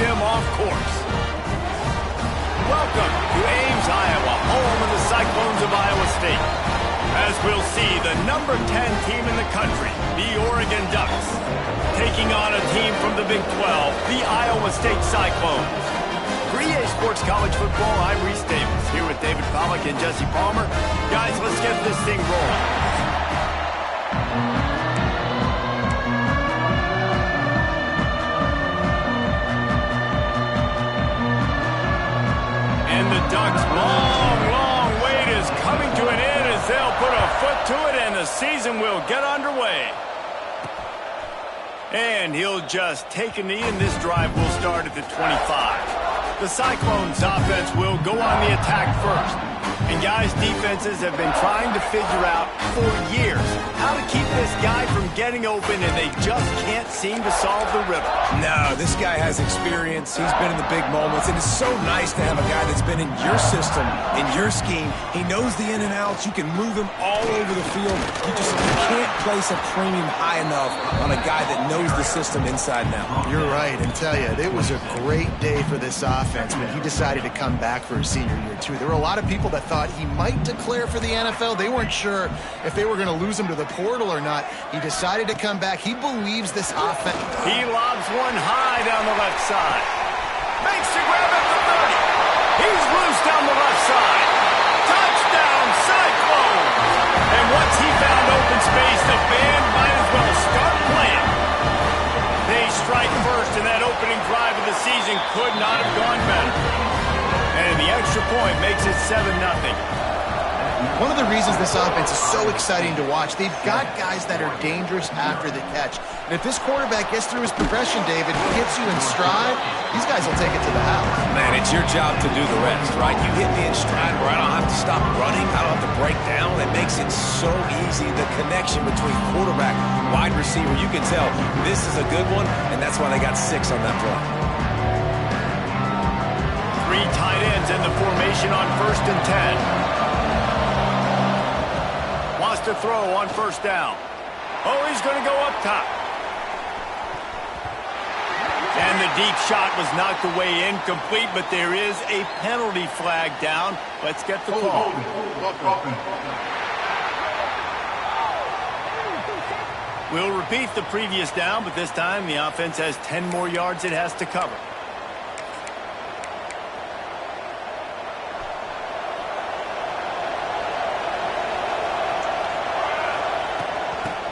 him off course. Welcome to Ames, Iowa, home of the Cyclones of Iowa State. As we'll see, the number 10 team in the country, the Oregon Ducks, taking on a team from the Big 12, the Iowa State Cyclones. For EA Sports College Football, I'm Reese Davis, here with David Pollack and Jesse Palmer. Guys, let's get this thing rolling. And the Ducks' long wait is coming to an end as they'll put a foot to it and the season will get underway. And he'll just take a knee and this drive will start at the 25. The Cyclones offense will go on the attack first. And guys, defenses have been trying to figure out for years how to keep this guy from getting open, and they just can't seem to solve the riddle. No, this guy has experience. He's been in the big moments, and it's so nice to have a guy that's been in your system, in your scheme. He knows the in and outs. You can move him all over the field. You can't place a premium high enough on a guy that knows the system inside and out. You're right, and tell you, it was a great day for this offense when he decided to come back for his senior year, too. There were a lot of people that thought he might declare for the NFL. They weren't sure if they were going to lose him to the portal or not. He decided to come back. He believes this offense. He lobs one high down the left side. Makes the grab at the 30. He's loose down the left side. Touchdown, Cyclones! And once he found open space, the band might as well start playing. They strike first, and that opening drive of the season could not have gone better. And the extra point makes it 7-0. One of the reasons this offense is so exciting to watch, they've got guys that are dangerous after the catch. And if this quarterback gets through his progression, David, hits you in stride, these guys will take it to the house. Man, it's your job to do the rest, right? You hit me in stride where I don't have to stop running. I don't have to break down. It makes it so easy, the connection between quarterback and wide receiver. You can tell this is a good one, and that's why they got 6 on that play. 3 tight ends in the formation on 1st and 10. Wants to throw on 1st down. Oh, he's going to go up top. And the deep shot was knocked away incomplete, but there is a penalty flag down. Let's get the call. We'll repeat the previous down, but this time the offense has 10 more yards it has to cover.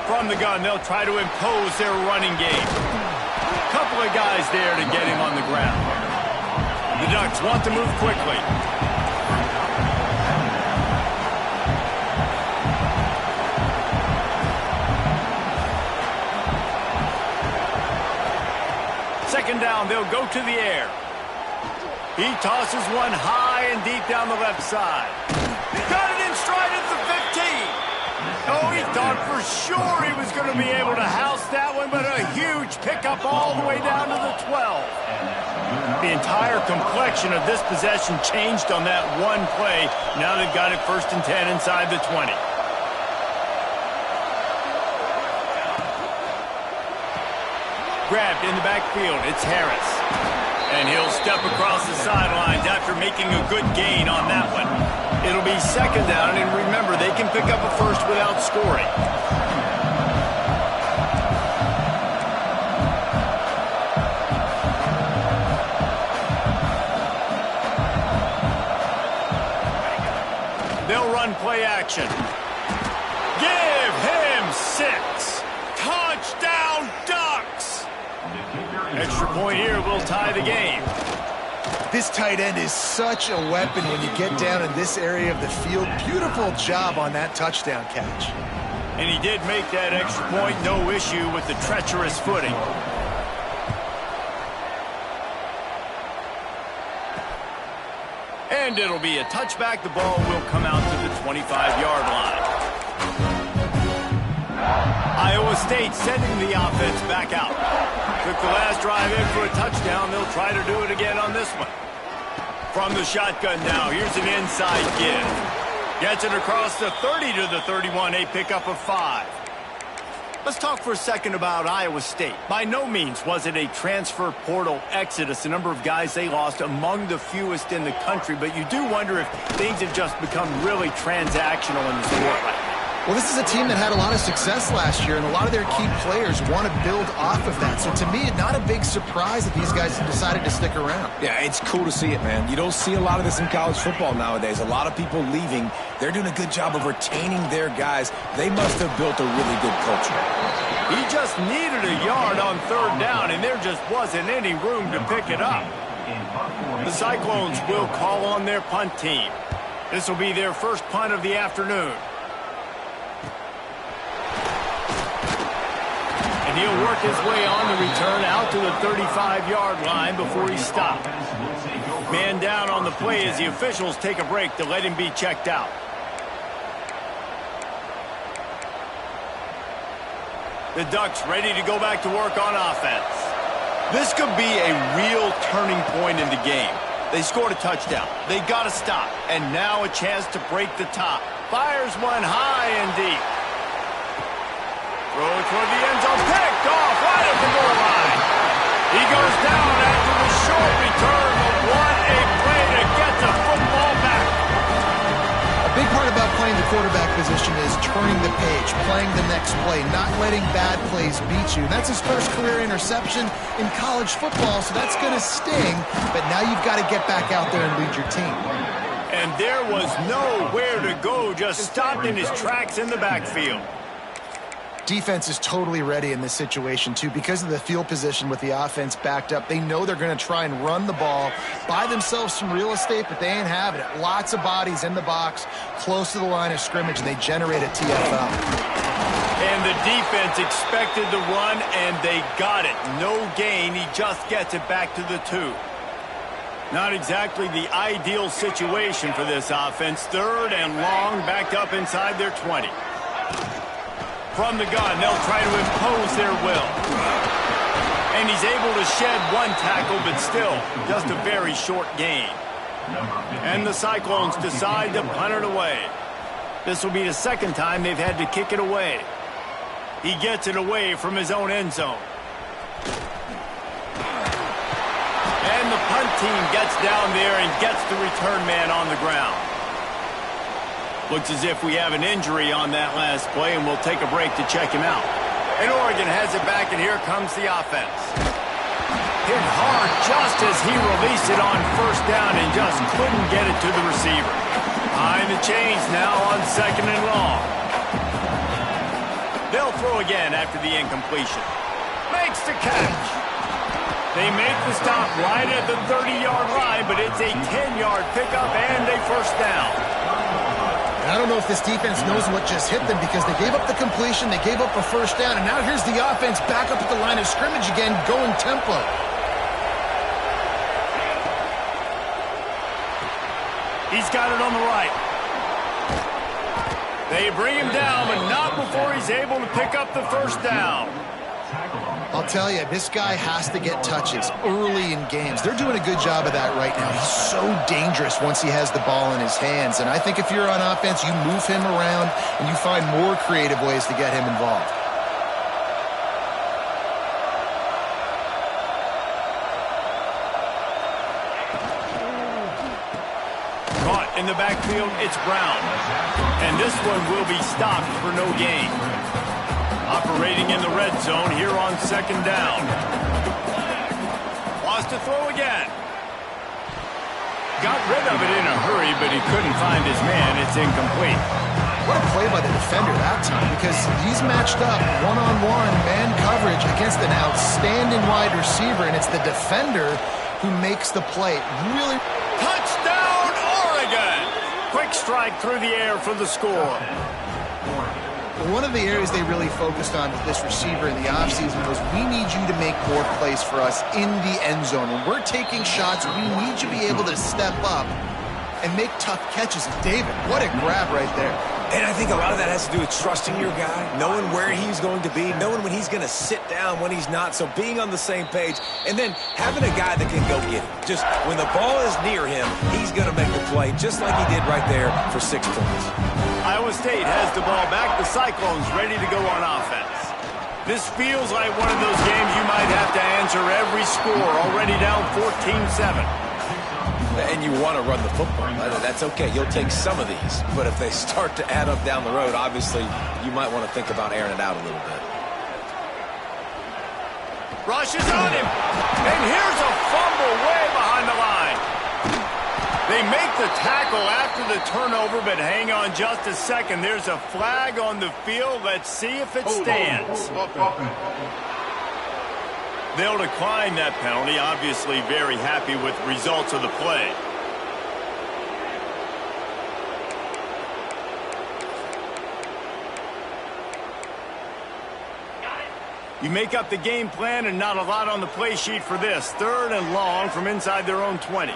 From the gun, they'll try to impose their running game. Couple of guys there to get him on the ground. The Ducks want to move quickly. Second down, they'll go to the air. He tosses one high and deep down the left side. Got it in stride at the 15. Oh, he thought for sure he was going to be able to house that one, but a huge pickup all the way down to the 12. The entire complexion of this possession changed on that one play. Now they've got it 1st and 10 inside the 20. Grabbed in the backfield, it's Harris. And he'll step across the sidelines after making a good gain on that one. It'll be 2nd down, and remember, they can pick up a first without scoring. They'll run play action. Give him 6. Touchdown, Ducks! Extra point here will tie the game. This tight end is such a weapon when you get down in this area of the field. Beautiful job on that touchdown catch. And he did make that extra point, no issue with the treacherous footing. And it'll be a touchback. The ball will come out to the 25-yard line. Iowa State sending the offense back out. Took the last drive in for a touchdown. They'll try to do it again on this one. From the shotgun now, here's an inside give. Gets it across the 30 to the 31, a pickup of 5. Let's talk for a second about Iowa State. By no means was it a transfer portal exodus, the number of guys they lost among the fewest in the country, but you do wonder if things have just become really transactional in the sport right now. Well, this is a team that had a lot of success last year, and a lot of their key players want to build off of that. So to me, not a big surprise that these guys have decided to stick around. Yeah, it's cool to see it, man. You don't see a lot of this in college football nowadays. A lot of people leaving. They're doing a good job of retaining their guys. They must have built a really good culture. He just needed a yard on third down, and there just wasn't any room to pick it up. The Cyclones will call on their punt team. This will be their first punt of the afternoon. And he'll work his way on the return out to the 35-yard line before he's stopped. Man down on the play as the officials take a break to let him be checked out. The Ducks ready to go back to work on offense. This could be a real turning point in the game. They scored a touchdown. They got to stop. And now a chance to break the top. Fires one high and deep. Throw toward the end zone. Picked off right at the goal line. He goes down after the short return. But what a play to get the football back. A big part about playing the quarterback position is turning the page, playing the next play, not letting bad plays beat you. That's his first career interception in college football, so that's going to sting. But now you've got to get back out there and lead your team. And there was nowhere to go, just stopped in his tracks in the backfield. Defense is totally ready in this situation, too. Because of the field position with the offense backed up, they know they're going to try and run the ball, buy themselves some real estate, but they ain't having it. Lots of bodies in the box, close to the line of scrimmage, and they generate a TFL. And the defense expected the run, and they got it. No gain. He just gets it back to the 2. Not exactly the ideal situation for this offense. Third and long, backed up inside their 20. From the gun, they'll try to impose their will. And he's able to shed one tackle, but still, just a very short gain. And the Cyclones decide to punt it away. This will be the second time they've had to kick it away. He gets it away from his own end zone. And the punt team gets down there and gets the return man on the ground. Looks as if we have an injury on that last play, and we'll take a break to check him out. And Oregon has it back, and here comes the offense. Hit hard just as he released it on first down and just couldn't get it to the receiver. Behind the chains now on second and long. They'll throw again after the incompletion. Makes the catch. They make the stop right at the 30-yard line, but it's a 10-yard pickup and a first down. I don't know if this defense knows what just hit them because they gave up the completion, they gave up a first down, and now here's the offense back up at the line of scrimmage again, going tempo. He's got it on the right. They bring him down, but not before he's able to pick up the first down. I'll tell you, this guy has to get touches early in games. They're doing a good job of that right now. He's so dangerous once he has the ball in his hands. And I think if you're on offense, you move him around and you find more creative ways to get him involved. Caught in the backfield, it's Brown. And this one will be stopped for no gain. Operating in the red zone here on second down. Wants to throw again. Got rid of it in a hurry, but he couldn't find his man. It's incomplete. What a play by the defender that time, because he's matched up one-on-one man coverage against an outstanding wide receiver, and it's the defender who makes the play. Really. Touchdown, Oregon! Quick strike through the air for the score. One of the areas they really focused on with this receiver in the offseason was we need you to make more plays for us in the end zone. When we're taking shots, we need you to be able to step up and make tough catches. And David, what a grab right there. And I think a lot of that has to do with trusting your guy, knowing where he's going to be, knowing when he's going to sit down, when he's not. So being on the same page, and then having a guy that can go get it. Just when the ball is near him, he's going to make the play, just like he did right there for 6 points. Iowa State has the ball back. The Cyclones ready to go on offense. This feels like one of those games you might have to answer every score, already down 14-7. And you want to run the football. That's okay. You'll take some of these. But if they start to add up down the road, obviously, you might want to think about airing it out a little bit. Rushes on him. And here's a fumble way behind the line. They make the tackle after the turnover, but hang on just a second. There's a flag on the field. Let's see if it stands. They'll decline that penalty. Obviously very happy with the results of the play. You make up the game plan and not a lot on the play sheet for this. 3rd and long from inside their own 20.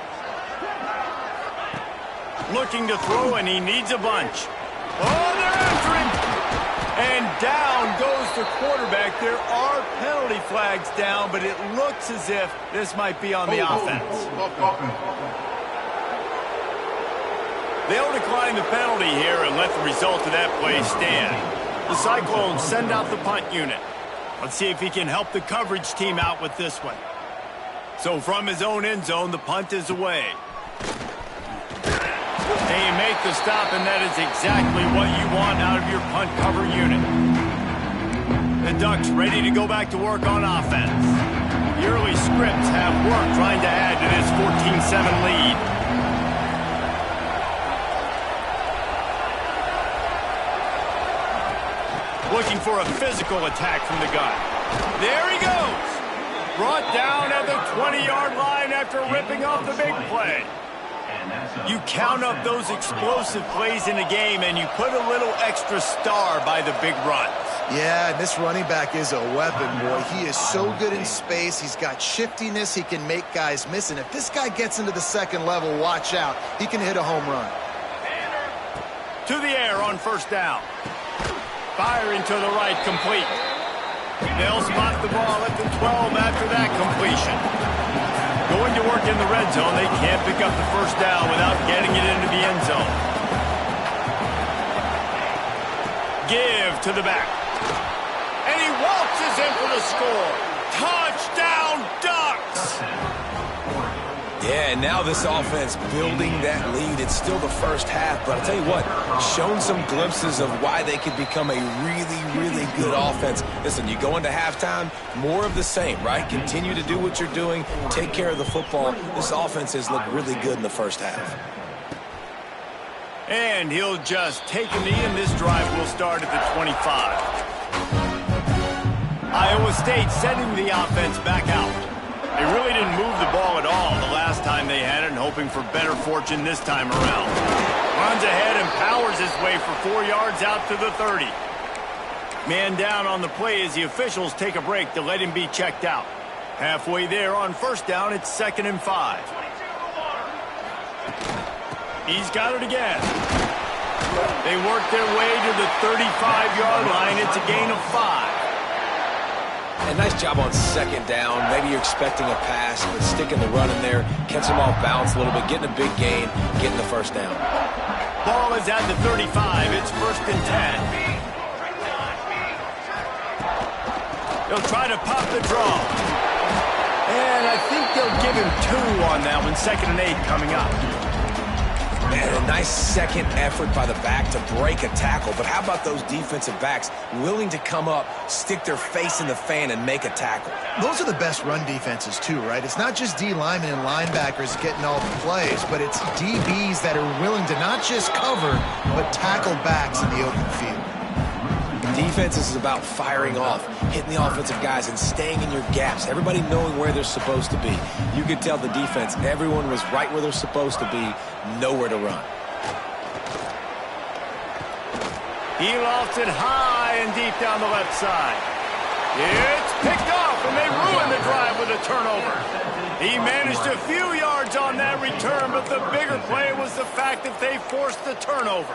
Looking to throw, and he needs a bunch. Oh, they're after him. And down goes the quarterback. There are penalty flags down, but it looks as if this might be on the offense. They'll decline the penalty here and let the result of that play stand. The Cyclones send out the punt unit. Let's see if he can help the coverage team out with this one. So from his own end zone, the punt is away. They make the stop, and that is exactly what you want out of your punt cover unit. The Ducks ready to go back to work on offense. The early scripts have work trying to add to this 14-7 lead. Looking for a physical attack from the gun. There he goes. Brought down at the 20-yard line after ripping off the big play. You count up those explosive plays in a game, and you put a little extra star by the big runs. Yeah, and this running back is a weapon, boy. He is so good in space. He's got shiftiness. He can make guys miss. And if this guy gets into the second level, watch out. He can hit a home run. To the air on 1st down. Firing to the right, complete. They'll spot the ball at the 12 after that completion. Going to work in the red zone, they can't pick up the 1st down without getting it into the end zone. Give to the back. And he waltzes in for the score. Touchdown, Ducks! Yeah, and now this offense building that lead. It's still the first half, but I'll tell you what, shown some glimpses of why they could become a really, really good offense. Listen, you go into halftime, more of the same, right? Continue to do what you're doing, take care of the football. This offense has looked really good in the first half. And he'll just take a knee, and this drive will start at the 25. Iowa State sending the offense back out. They really didn't move the ball at all the last time they had it, and hoping for better fortune this time around. Runs ahead and powers his way for 4 yards out to the 30. Man down on the play as the officials take a break to let him be checked out. Halfway there on 1st down, it's 2nd and 5. He's got it again. They work their way to the 35-yard line. It's a gain of 5. And nice job on 2nd down. Maybe you're expecting a pass, but sticking the run in there, catch them off balance a little bit, getting a big gain, getting the 1st down. Ball is at the 35. It's 1st and 10. They'll try to pop the draw. And I think they'll give him 2 on that one. 2nd and 8 coming up. And a nice second effort by the back to break a tackle. But how about those defensive backs willing to come up, stick their face in the fan, and make a tackle? Those are the best run defenses, too, right? It's not just D linemen and linebackers getting all the plays, but it's DBs that are willing to not just cover, but tackle backs in the open field. Defense is about firing off, hitting the offensive guys, and staying in your gaps. Everybody knowing where they're supposed to be. You could tell the defense, everyone was right where they're supposed to be, nowhere to run. He lofts it high and deep down the left side. It's picked off, and they ruin the drive with a turnover. He managed a few yards on that return, but the bigger play was the fact that they forced the turnover.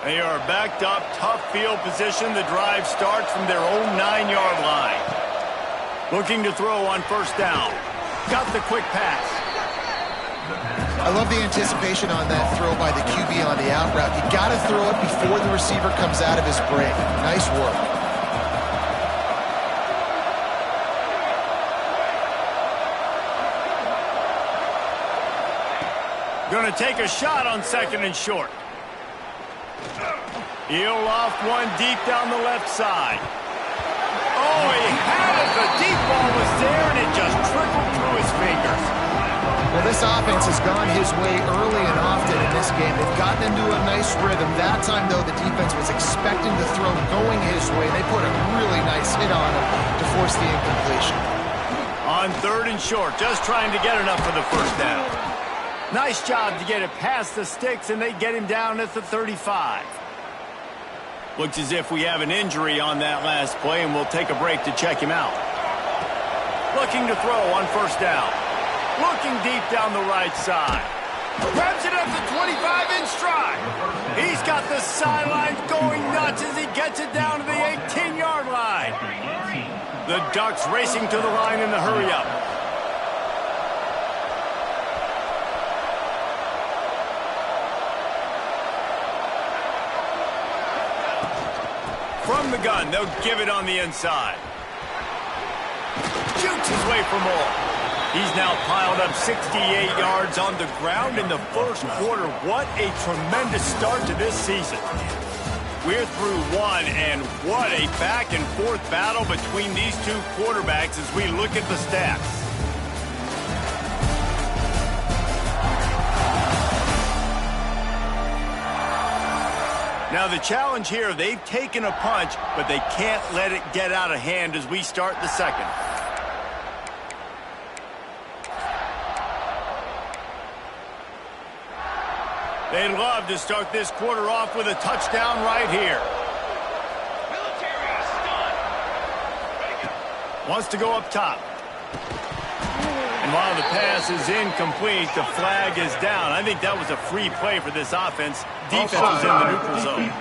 They are backed up, tough field position. The drive starts from their own 9-yard line. Looking to throw on 1st down. Got the quick pass. I love the anticipation on that throw by the QB on the out route. You got to throw it before the receiver comes out of his break. Nice work. Going to take a shot on 2nd and short. He'll loft one deep down the left side. Oh, he had it. The deep ball was there, and it just trickled through his fingers. Well, this offense has gone his way early and often in this game. They've gotten into a nice rhythm. That time, though, the defense was expecting the throw going his way. They put a really nice hit on him to force the incompletion. On 3rd and short, just trying to get enough for the first down. Nice job to get it past the sticks, and they get him down at the 35. Looks as if we have an injury on that last play, and we'll take a break to check him out. Looking to throw on 1st down. Looking deep down the right side. Grabs it at the 25 in stride. He's got the sidelines going nuts as he gets it down to the 18-yard line. The Ducks racing to the line in the hurry-up. From the gun, they'll give it on the inside. Shoots his way for more. He's now piled up 68 yards on the ground in the first quarter. What a tremendous start to this season. We're through one, and what a back-and-forth battle between these two quarterbacks as we look at the stats. Now the challenge here, they've taken a punch, but they can't let it get out of hand as we start the second. They'd love to start this quarter off with a touchdown right here. Wants to go up top. And while the pass is incomplete, the flag is down. I think that was a free play for this offense. Defense was in the neutral zone.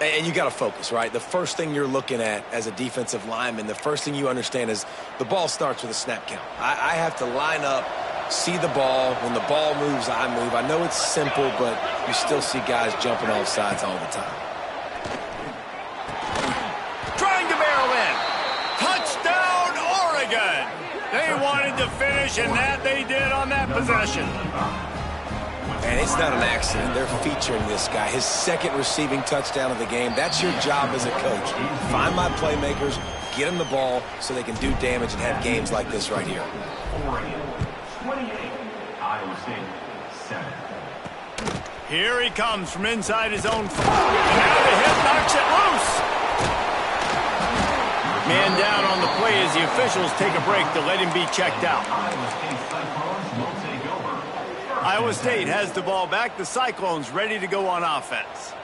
And you got to focus, right? The first thing you're looking at as a defensive lineman, the first thing you understand is the ball starts with a snap count. I have to line up, see the ball. When the ball moves, I move. I know it's simple, but you still see guys jumping off sides all the time. Trying to barrel in. Touchdown, Oregon! They wanted to finish, and that they did on that possession. And it's not an accident. They're featuring this guy. His 2nd receiving touchdown of the game. That's your job as a coach. Find my playmakers, get them the ball so they can do damage and have games like this right here. Oregon, 28, Iowa State, 7. Here he comes from inside his own 5. And now the hit knocks it loose. Man down on the play as the officials take a break to let him be checked out. Iowa State has the ball back. The Cyclones ready to go on offense.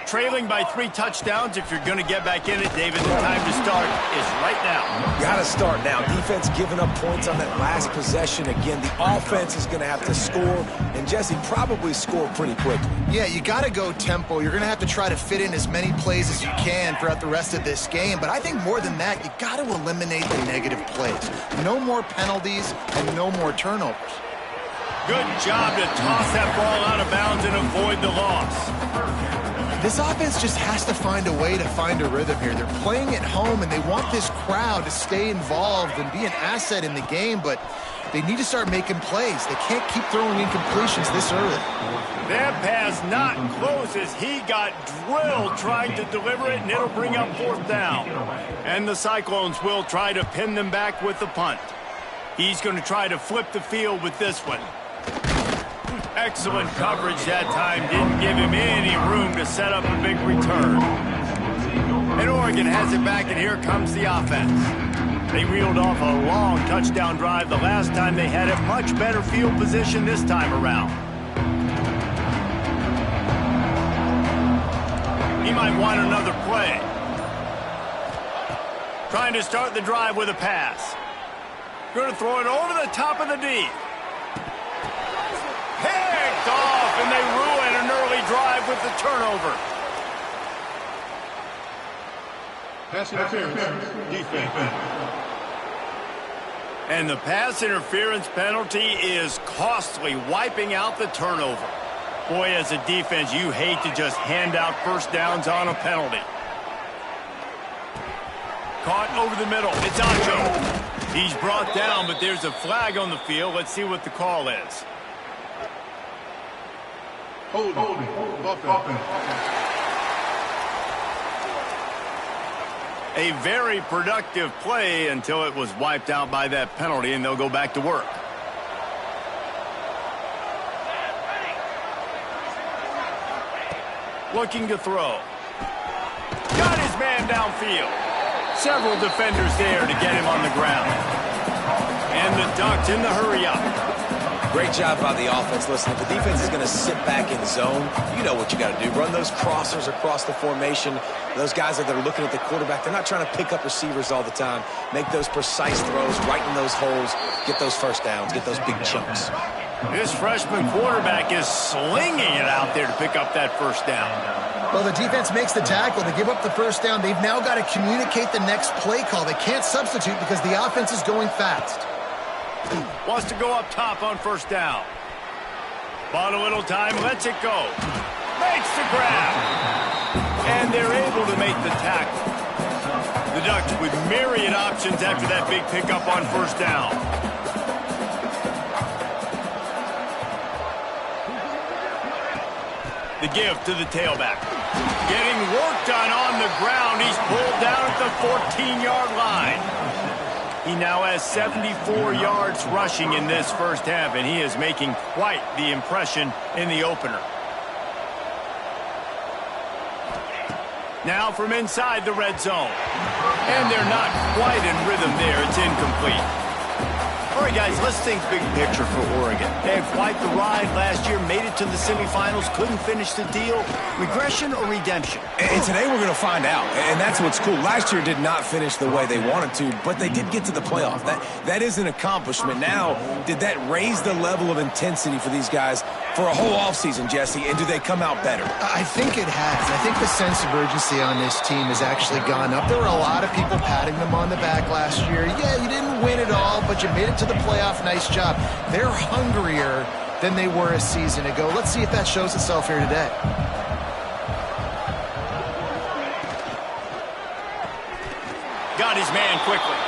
Trailing by 3 touchdowns. If you're going to get back in it, David, the time to start is right now. Got to start now. Defense giving up points on that last possession. Again, the offense is going to have to score, and Jesse probably score pretty quickly. Yeah, you got to go tempo. You're going to have to try to fit in as many plays as you can throughout the rest of this game. But I think more than that, you got to eliminate the negative plays. No more penalties and no more turnovers. Good job to toss that ball out of bounds and avoid the loss. This offense just has to find a way to find a rhythm here. They're playing at home, and they want this crowd to stay involved and be an asset in the game, but they need to start making plays. They can't keep throwing incompletions this early. That pass not close as he got drilled trying to deliver it, and it'll bring up 4th down. And the Cyclones will try to pin them back with the punt. He's going to try to flip the field with this one. Excellent coverage that time. Didn't give him any room to set up a big return. And Oregon has it back, and here comes the offense. They reeled off a long touchdown drive the last time they had it. Much better field position this time around. He might want another play. Trying to start the drive with a pass. Going to throw it over the top of the D. Picked off, and they ruin an early drive with the turnover. Pass interference, defense. And the pass interference penalty is costly, wiping out the turnover. Boy, as a defense, you hate to just hand out first downs on a penalty. Caught over the middle. It's Acho. He's brought down, but there's a flag on the field. Let's see what the call is. Holding. A very productive play until it was wiped out by that penalty, and they'll go back to work. Looking to throw. Got his man downfield. Several defenders there to get him on the ground. And the Ducks in the hurry-up. Great job by the offense. Listen, if the defense is going to sit back in zone, you know what you got to do. Run those crossers across the formation. Those guys that are looking at the quarterback, they're not trying to pick up receivers all the time. Make those precise throws, right in those holes, get those first downs, get those big chunks. This freshman quarterback is slinging it out there to pick up that first down. Well, the defense makes the tackle. They give up the first down. They've now got to communicate the next play call. They can't substitute because the offense is going fast. Wants to go up top on first down. Bought a little time, lets it go. Makes the grab. And they're able to make the tackle. The Ducks with myriad options after that big pickup on first down. The give to the tailback. Getting work done on the ground. He's pulled down at the 14-yard line. He now has 74 yards rushing in this first half, and he is making quite the impression in the opener. Now from inside the red zone. And they're not quite in rhythm there. It's incomplete. All right, guys, let's think big picture for Oregon. They had quite the ride last year, made it to the semifinals, couldn't finish the deal. Regression or redemption? And today we're going to find out, and that's what's cool. Last year did not finish the way they wanted to, but they did get to the playoff. That is an accomplishment. Now, did that raise the level of intensity for these guys for a whole offseason, Jesse, and do they come out better? I think it has. I think the sense of urgency on this team has actually gone up. There were a lot of people patting them on the back last year. Yeah, you didn't win it all, but you made it to the playoff. Nice job. They're hungrier than they were a season ago. Let's see if that shows itself here today. Got his man quickly.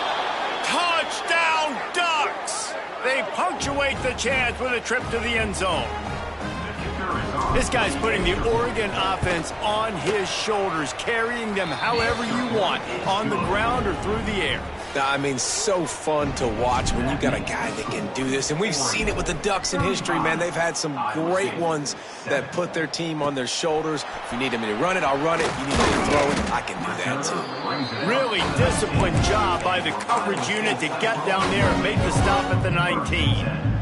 Touchdown, Ducks! They punctuate the chance with a trip to the end zone. This guy's putting the Oregon offense on his shoulders, carrying them however you want, on the ground or through the air. I mean, so fun to watch when you got a guy that can do this. And we've seen it with the Ducks in history, man. They've had some great ones that put their team on their shoulders. If you need me to run it, I'll run it. You need me to throw it, I can do that too. Really disciplined job by the coverage unit to get down there and make the stop at the 19.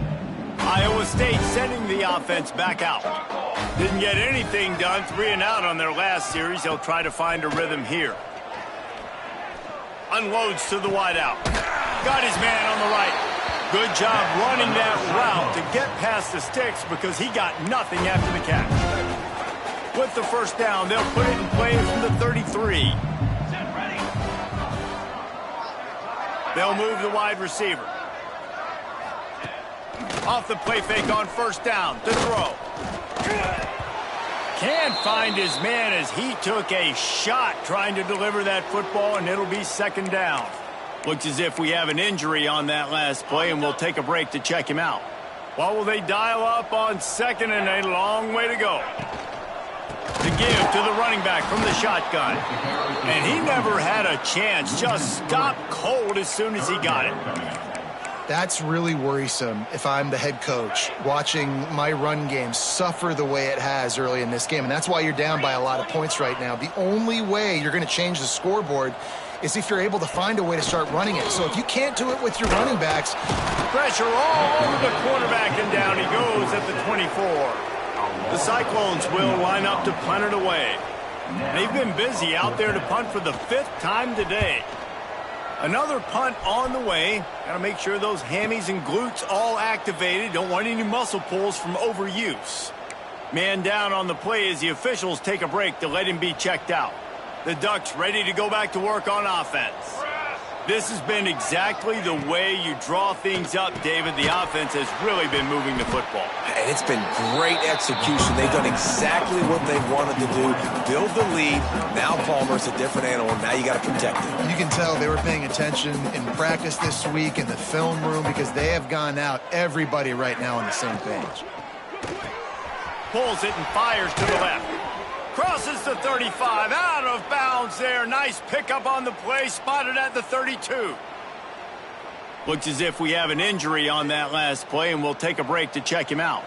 Iowa State sending the offense back out. Didn't get anything done, 3 and out on their last series. They'll try to find a rhythm here. Unloads to the wideout. Got his man on the right. Good job running that route to get past the sticks because he got nothing after the catch. With the first down, they'll put it in play from the 33. They'll move the wide receiver. Off the play fake on first down to throw. Can't find his man as he took a shot trying to deliver that football, and it'll be second down. Looks as if we have an injury on that last play, and we'll take a break to check him out. What will they dial up on second, and a long way to go? The give to the running back from the shotgun. And he never had a chance, just stopped cold as soon as he got it. That's really worrisome if I'm the head coach, watching my run game suffer the way it has early in this game. And that's why you're down by a lot of points right now. The only way you're going to change the scoreboard is if you're able to find a way to start running it. So if you can't do it with your running backs. Pressure all over the quarterback, and down he goes at the 24. The Cyclones will line up to punt it away. They've been busy out there to punt for the 5th time today. Another punt on the way. Got to make sure those hammies and glutes all activated. Don't want any muscle pulls from overuse. Man down on the play as the officials take a break to let him be checked out. The Ducks ready to go back to work on offense. This has been exactly the way you draw things up, David. The offense has really been moving the football. And it's been great execution. They've done exactly what they wanted to do. Build the lead. Now Palmer's a different animal. Now you got to protect him. You can tell they were paying attention in practice this week in the film room because they have gone out, everybody right now on the same page. Pulls it and fires to the left. Crosses the 35, out of bounds there. Nice pickup on the play, spotted at the 32. Looks as if we have an injury on that last play, and we'll take a break to check him out.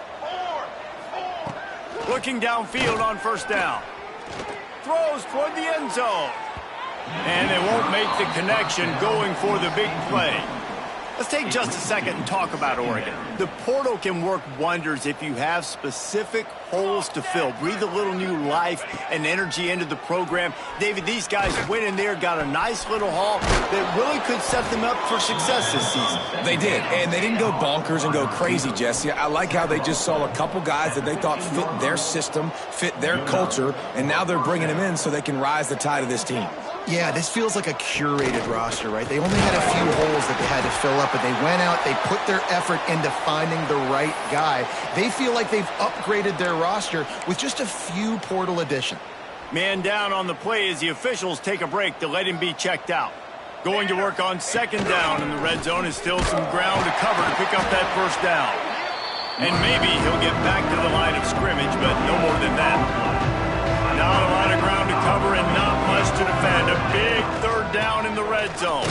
Looking downfield on first down. Throws toward the end zone. And they won't make the connection going for the big play. Let's take just a second and talk about Oregon. The portal can work wonders if you have specific holes to fill. Breathe a little new life and energy into the program. David, these guys went in there, got a nice little haul that really could set them up for success this season. They did, and they didn't go bonkers and go crazy, Jesse. I like how they just saw a couple guys that they thought fit their system, fit their culture, and now they're bringing them in so they can rise the tide of this team. Yeah, this feels like a curated roster, right? They only had a few holes that they had to fill up, but they went out, they put their effort into finding the right guy. They feel like they've upgraded their roster with just a few portal additions. Man down on the play as the officials take a break to let him be checked out. Going to work on second down, and the red zone is still some ground to cover to pick up that first down. And maybe he'll get back to the line of scrimmage, but no more than that. Not a lot of ground to cover and not much to defend. A big third down in the red zone.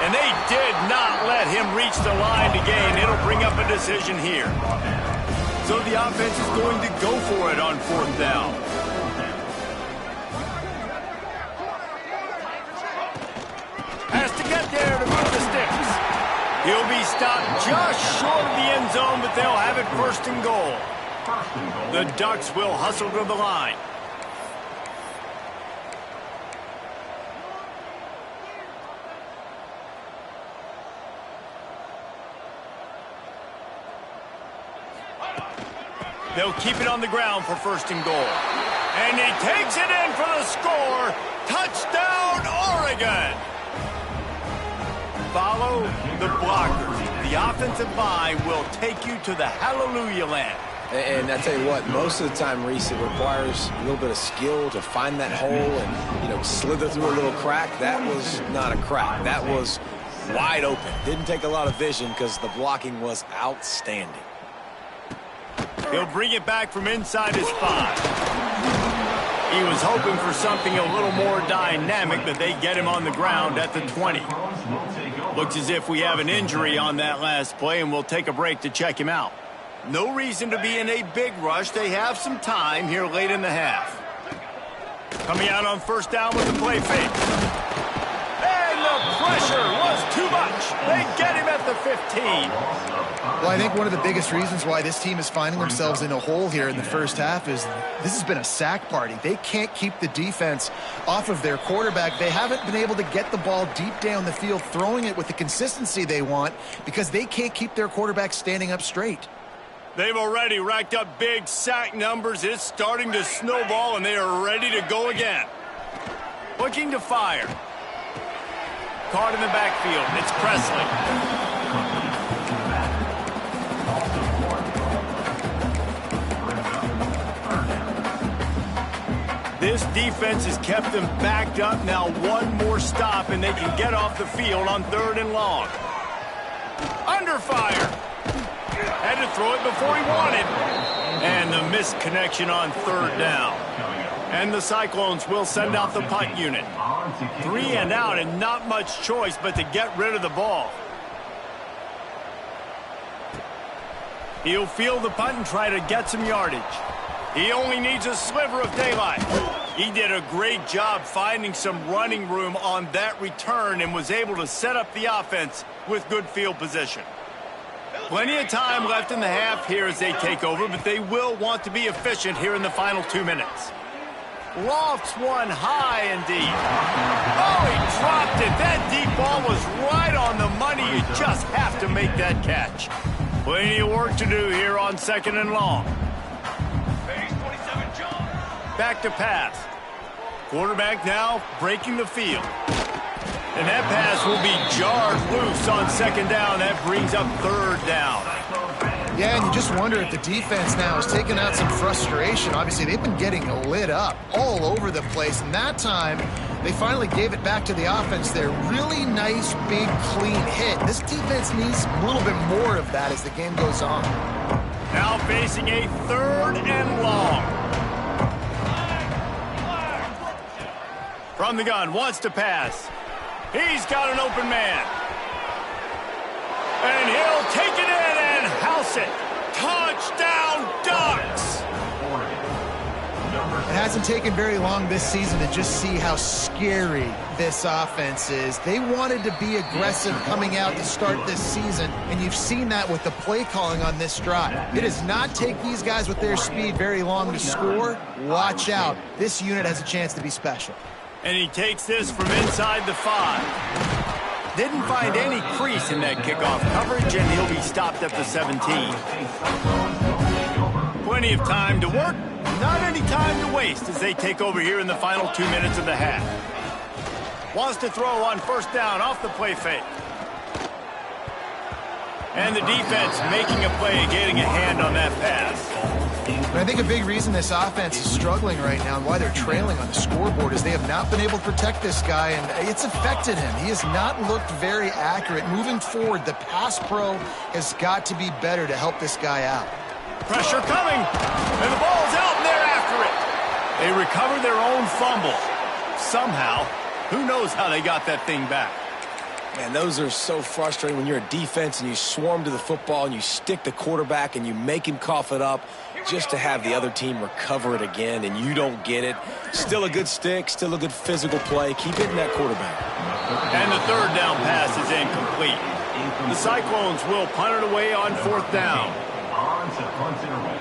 And they did not let him reach the line to gain. It'll bring up a decision here. So the offense is going to go for it on fourth down. Has to get there to move the sticks. He'll be stopped just short of the end zone, but they'll have it first and goal. The Ducks will hustle to the line. They'll keep it on the ground for first and goal. And he takes it in for the score. Touchdown, Oregon! Follow the blockers. The offensive line will take you to the hallelujah land. And I tell you what, most of the time, Reese, it requires a little bit of skill to find that hole and, slither through a little crack. That was not a crack. That was wide open. Didn't take a lot of vision because the blocking was outstanding. He'll bring it back from inside his 5. He was hoping for something a little more dynamic, but they get him on the ground at the 20. Looks as if we have an injury on that last play, and we'll take a break to check him out. No reason to be in a big rush. They have some time here late in the half. Coming out on first down with the play fake. And the pressure was too much. They get him at the 15. Well, I think one of the biggest reasons why this team is finding themselves in a hole here in the first half is this has been a sack party. They can't keep the defense off of their quarterback. They haven't been able to get the ball deep down the field, throwing it with the consistency they want because they can't keep their quarterback standing up straight. They've already racked up big sack numbers. It's starting to snowball, and they are ready to go again. Looking to fire. Caught in the backfield. It's Presley. This defense has kept them backed up. Now one more stop, and they can get off the field on third and long. Under fire. Had to throw it before he wanted. And the missed connection on third down. And the Cyclones will send out the punt unit. 3 and out, and not much choice but to get rid of the ball. He'll field the punt and try to get some yardage. He only needs a sliver of daylight. He did a great job finding some running room on that return and was able to set up the offense with good field position. Plenty of time left in the half here as they take over, but they will want to be efficient here in the final 2 minutes. Lofts one high and deep. Oh, he dropped it. That deep ball was right on the money. You just have to make that catch. Plenty of work to do here on second and long. Back to pass. Quarterback now breaking the field. And that pass will be jarred loose on second down. That brings up third down. Yeah, and you just wonder if the defense now has taken out some frustration. Obviously, they've been getting lit up all over the place. And that time, they finally gave it back to the offense there. Really nice, big, clean hit. This defense needs a little bit more of that as the game goes on. Now facing a third and long. From the gun, wants to pass. He's got an open man. And he'll take it in and house it. Touchdown, Ducks! It hasn't taken very long this season to just see how scary this offense is. They wanted to be aggressive coming out to start this season, and you've seen that with the play calling on this drive. It does not take these guys with their speed very long to score. Watch out. This unit has a chance to be special. And he takes this from inside the 5. Didn't find any crease in that kickoff coverage, and he'll be stopped at the 17. Plenty of time to work, not any time to waste as they take over here in the final 2 minutes of the half. Wants to throw on first down off the play fake. And the defense making a play and getting a hand on that pass. And I think a big reason this offense is struggling right now and why they're trailing on the scoreboard is they have not been able to protect this guy, and it's affected him. He has not looked very accurate. Moving forward, the pass pro has got to be better to help this guy out. Pressure coming, and the ball's out, and they're after it. They recover their own fumble. Somehow, who knows how they got that thing back. Man, those are so frustrating when you're a defense and you swarm to the football and you stick the quarterback and you make him cough it up just to have the other team recover it again and you don't get it. Still a good stick, still a good physical play. Keep hitting that quarterback. And the third down pass is incomplete. The Cyclones will punt it away on fourth down. On to punt it away.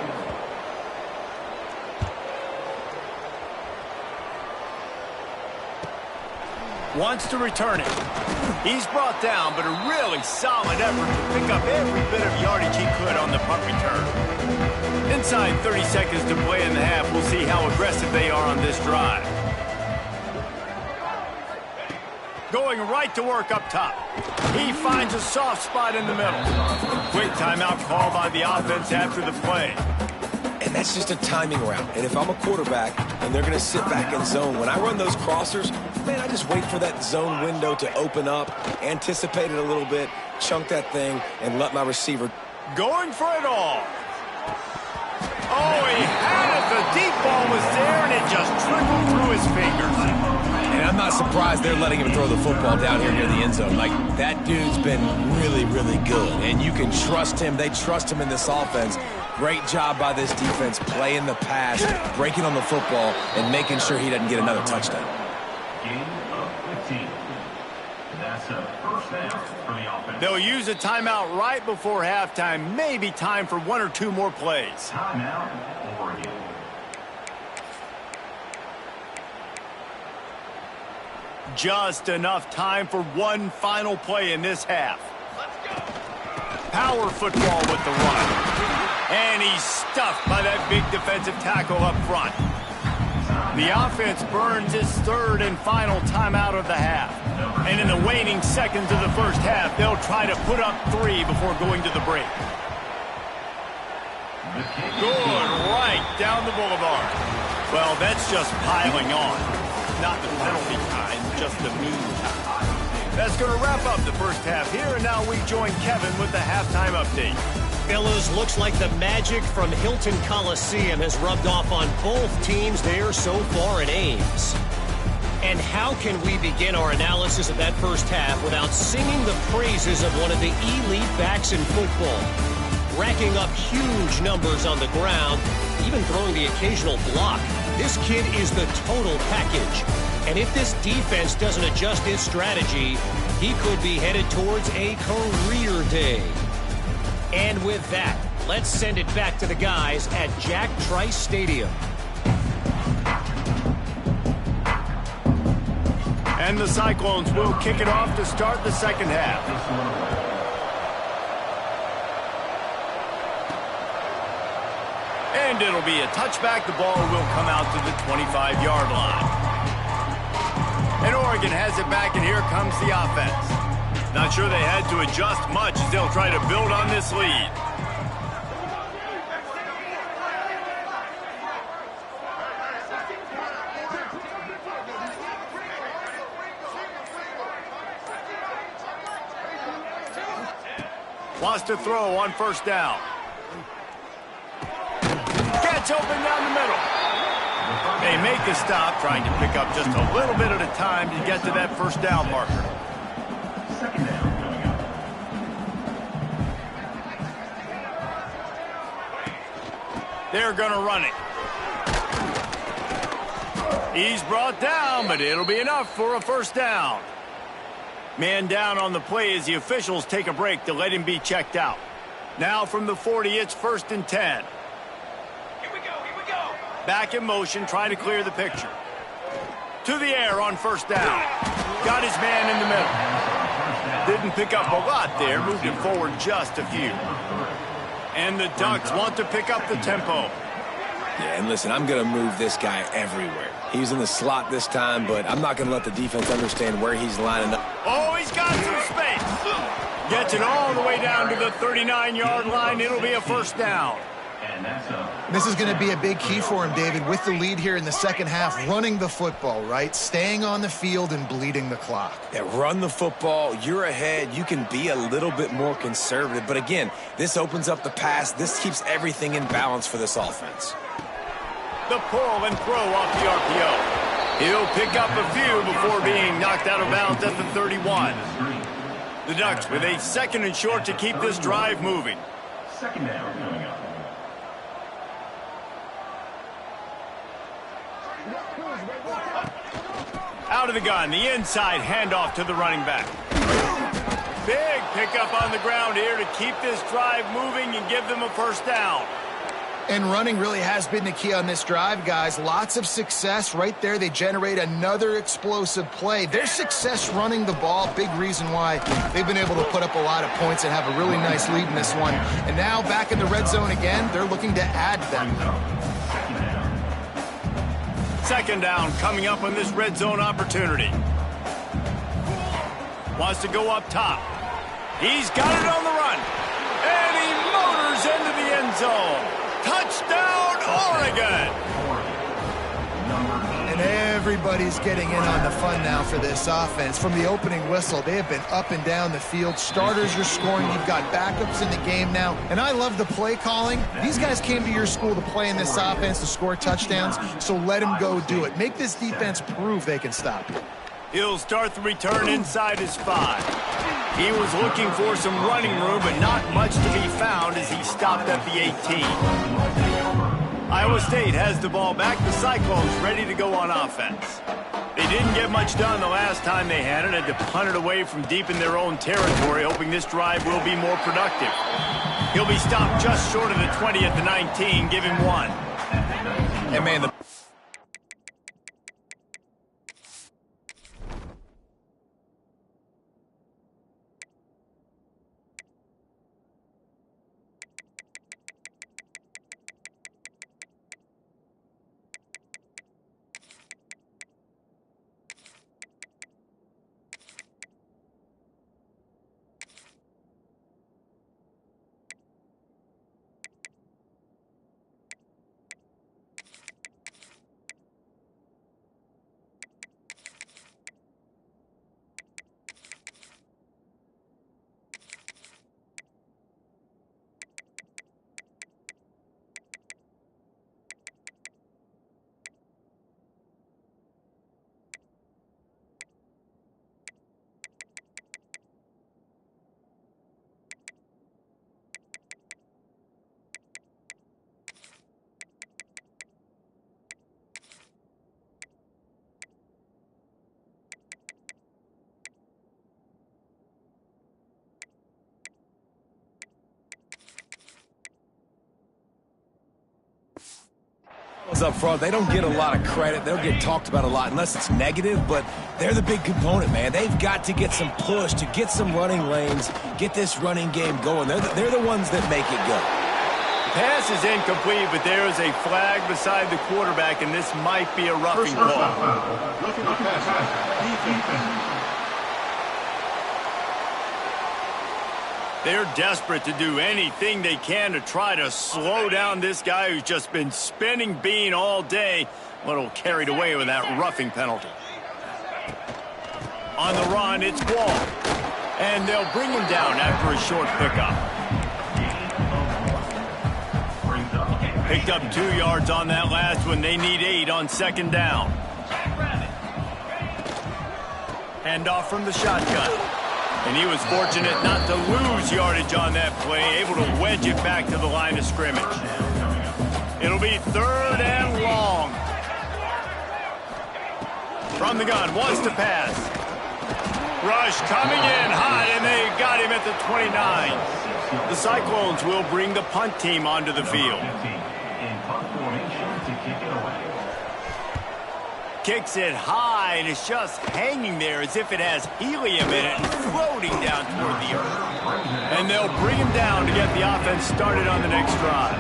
Wants to return it. He's brought down, but a really solid effort to pick up every bit of yardage he could on the punt return. Inside 30 seconds to play in the half, we'll see how aggressive they are on this drive. Going right to work up top. He finds a soft spot in the middle. Quick timeout call by the offense after the play. And that's just a timing route. And if I'm a quarterback and they're going to sit back in zone, when I run those crossers, man, I just wait for that zone window to open up, anticipate it a little bit, chunk that thing, and let my receiver. Going for it all. Oh, he had it. The deep ball was there, and it just trickled through his fingers. And I'm not surprised they're letting him throw the football down here near the end zone. Like, that dude's been really, really good. And you can trust him. They trust him in this offense. Great job by this defense playing the pass, breaking on the football, and making sure he doesn't get another touchdown. Gain of 15. That's a first down for the offense. They'll use a timeout right before halftime. Maybe time for one or two more plays. Timeout, Oregon. Just enough time for one final play in this half. Power football with the run. And he's stuffed by that big defensive tackle up front. The offense burns its third and final timeout of the half. And in the waning seconds of the first half, they'll try to put up 3 before going to the break. Good, right down the boulevard. Well, that's just piling on. Not the penalty kind, just the mean kind. That's going to wrap up the first half here, and now we join Kevin with the halftime update. Fellas, looks like the magic from Hilton Coliseum has rubbed off on both teams there so far in Ames. And how can we begin our analysis of that first half without singing the praises of one of the elite backs in football? Racking up huge numbers on the ground, even throwing the occasional block. This kid is the total package. And if this defense doesn't adjust its strategy, he could be headed towards a career day. And with that, let's send it back to the guys at Jack Trice Stadium. And the Cyclones will kick it off to start the second half. And it'll be a touchback. The ball will come out to the 25-yard line. And Oregon Oregon has it back, and here comes the offense. Not sure they had to adjust much as they'll try to build on this lead. Wants to throw on first down. Gets open down the middle. They make the stop, trying to pick up just a little bit at a time to get to that first down marker. Second down coming up. They're going to run it. He's brought down, but it'll be enough for a first down. Man down on the play as the officials take a break to let him be checked out. Now from the 40, it's 1st and 10. Here we go. Back in motion, trying to clear the picture. To the air on first down. Got his man in the middle. Didn't pick up a lot there, moved him forward just a few. And the Ducks want to pick up the tempo. Yeah, and listen, I'm going to move this guy everywhere. He's in the slot this time, but I'm not going to let the defense understand where he's lining up. Oh, he's got some space. Gets it all the way down to the 39-yard line. It'll be a first down. And that's up. This is going to be a big key for him, David, with the lead here in the second half, running the football, right? Staying on the field and bleeding the clock. Yeah, run the football. You're ahead. You can be a little bit more conservative. But again, this opens up the pass. This keeps everything in balance for this offense. The pull and throw off the RPO. He'll pick up a few before being knocked out of bounds at the 31. The Ducks with a 2nd and short to keep this drive moving. Second down coming up. Out of the gun, the inside handoff to the running back. Big pickup on the ground here to keep this drive moving and give them a first down. And running really has been the key on this drive, guys. Lots of success right there. They generate another explosive play. Their success running the ball, big reason why they've been able to put up a lot of points and have a really nice lead in this one. And now back in the red zone again, they're looking to add them. Second down coming up on this red zone opportunity. Wants to go up top. He's got it on the run. And he motors into the end zone. Touchdown, Oregon! And everybody's getting in on the fun now for this offense. From the opening whistle, they have been up and down the field. Starters are scoring. You've got backups in the game now. And I love the play calling. These guys came to your school to play in this offense to score touchdowns, so let them go do it. Make this defense prove they can stop you. He'll start the return inside his 5. He was looking for some running room, but not much to be found as he stopped at the 18. Iowa State has the ball back. The Cyclones ready to go on offense. They didn't get much done the last time they had it. Had to punt it away from deep in their own territory, hoping this drive will be more productive. He'll be stopped just short of the 20 at the 19. Give him 1. And man, the up front, they don't get a lot of credit. They'll get talked about a lot unless it's negative, but they're the big component, man. They've got to get some push to get some running lanes, get this running game going. They're the ones that make it go. pass is incomplete, but there is a flag beside the quarterback, and this might be a roughing call. They're desperate to do anything they can to try to slow down this guy who's just been spinning bean all day. A little carried away with that roughing penalty. On the run, it's Wall. And they'll bring him down after a short pickup. Picked up 2 yards on that last one. They need 8 on second down. Handoff from the shotgun. And he was fortunate not to lose yardage on that play, able to wedge it back to the line of scrimmage. It'll be 3rd and long. From the gun, wants to pass. Rush coming in hot, and they got him at the 29. The Cyclones will bring the punt team onto the field. Kicks it high, and it's just hanging there as if it has helium in it and floating down toward the earth. And they'll bring him down to get the offense started on the next drive.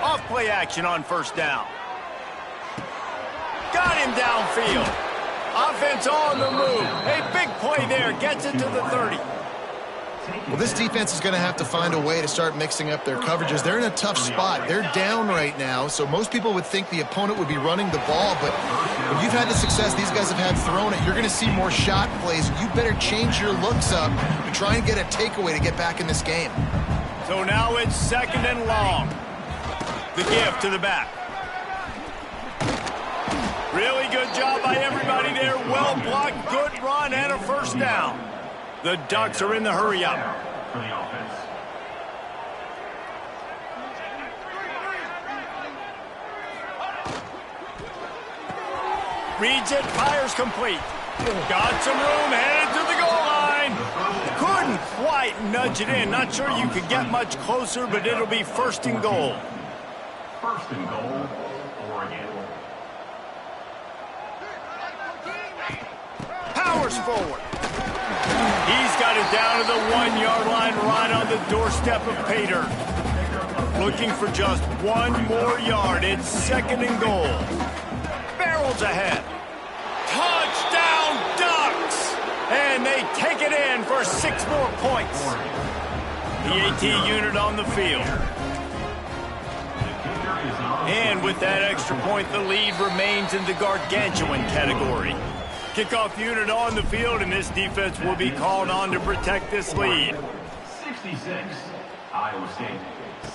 Off play action on first down. Got him downfield. Offense on the move. A big play there. Gets it to the 30. Well, this defense is going to have to find a way to start mixing up their coverages. They're in a tough spot. They're down right now, so most people would think the opponent would be running the ball, but when you've had the success these guys have had throwing it, you're going to see more shot plays. You better change your looks up and try and get a takeaway to get back in this game. So now it's 2nd and long. The give to the back. Really good job by everybody there. Well blocked, good run, and a first down. The Ducks are in the hurry-up. Reads it, fires complete. Got some room, headed to the goal line. Couldn't quite nudge it in. Not sure you could get much closer, but it'll be 1st and goal. 1st and goal, Oregon. Powers forward. He's got it down to the 1-yard line right on the doorstep of Pater. Looking for just 1 more yard. It's 2nd and goal. Barrels ahead. Touchdown Ducks! And they take it in for 6 more points. The AT unit on the field. And with that extra point, the lead remains in the gargantuan category. Kickoff unit on the field, and this defense will be called on to protect this lead. 66, Iowa State,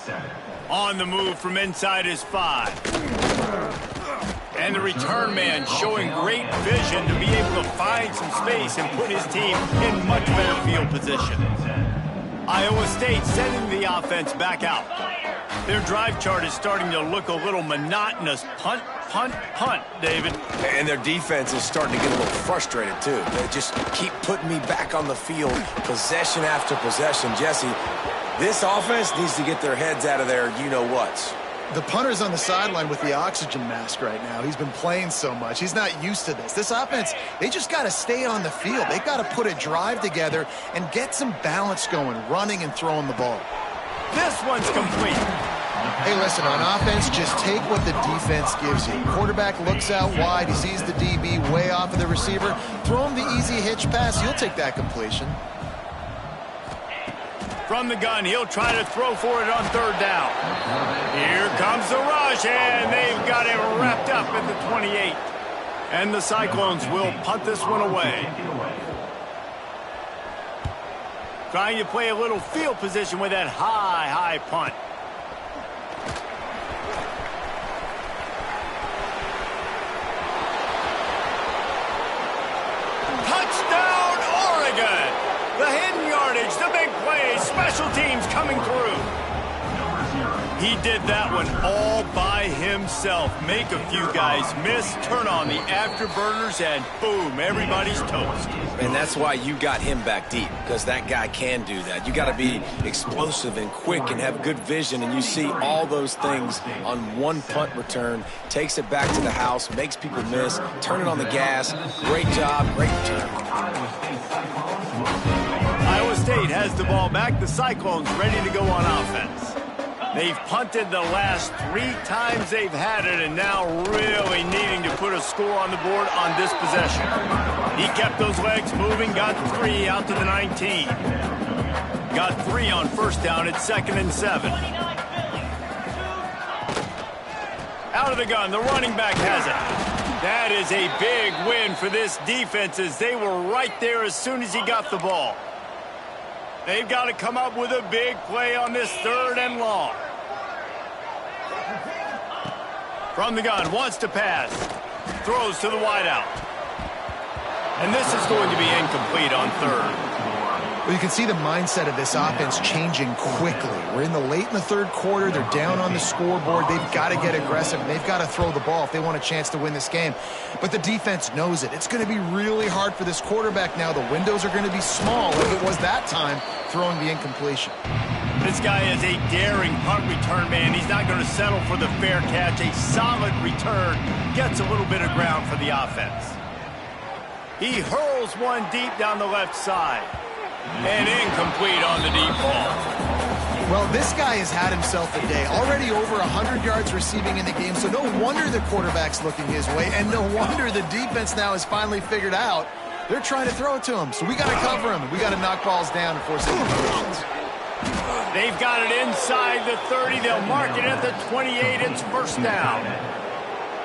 7. On the move from inside is 5. And the return man showing great vision to be able to find some space and put his team in much better field position. Iowa State sending the offense back out. Their drive chart is starting to look a little monotonous. Punt, punt, punt, David. And their defense is starting to get a little frustrated, too. They just keep putting me back on the field, possession after possession. Jesse, this offense needs to get their heads out of their you-know-whats. The punter's on the sideline with the oxygen mask right now. He's been playing so much. He's not used to this. This offense, they just got to stay on the field. They've got to put a drive together and get some balance going, running and throwing the ball. This one's complete. Hey, listen, on offense, just take what the defense gives you. Quarterback looks out wide. He sees the DB way off of the receiver. Throw him the easy hitch pass. You'll take that completion. From the gun, he'll try to throw for it on 3rd down. Here comes the rush, and they've got it wrapped up at the 28. And the Cyclones will punt this one away. Trying to play a little field position with that high punt. Touchdown, Oregon! The hidden yardage, the big play, special teams coming through. He did that one all by himself. Make a few guys miss, turn on the afterburners, and boom, everybody's toast. And that's why you got him back deep, because that guy can do that. You got to be explosive and quick and have good vision, and you see all those things on one punt return. Takes it back to the house, makes people miss, turning on the gas. Great job, great return. State has the ball back. The Cyclones ready to go on offense. They've punted the last 3 times they've had it, and now really needing to put a score on the board on this possession. He kept those legs moving, got 3 out to the 19. Got 3 on first down at 2nd and 7. Out of the gun, the running back has it. That is a big win for this defense as they were right there as soon as he got the ball. They've got to come up with a big play on this 3rd and long. From the gun, wants to pass. Throws to the wideout. And this is going to be incomplete on 3rd. Well, you can see the mindset of this offense changing quickly. We're in the third quarter. They're down on the scoreboard. They've got to get aggressive. They've got to throw the ball if they want a chance to win this game. But the defense knows it. It's going to be really hard for this quarterback now. The windows are going to be small, like it was that time, throwing the incompletion. This guy is a daring punt return man. He's not going to settle for the fair catch. A solid return gets a little bit of ground for the offense. He hurls one deep down the left side. And incomplete on the deep ball. Well, this guy has had himself a day. Already over 100 yards receiving in the game, so no wonder the quarterback's looking his way, and no wonder the defense now has finally figured out they're trying to throw it to him. So we got to cover him. We got to knock balls down and force incompletions. They've got it inside the 30. They'll mark it at the 28. It's first down.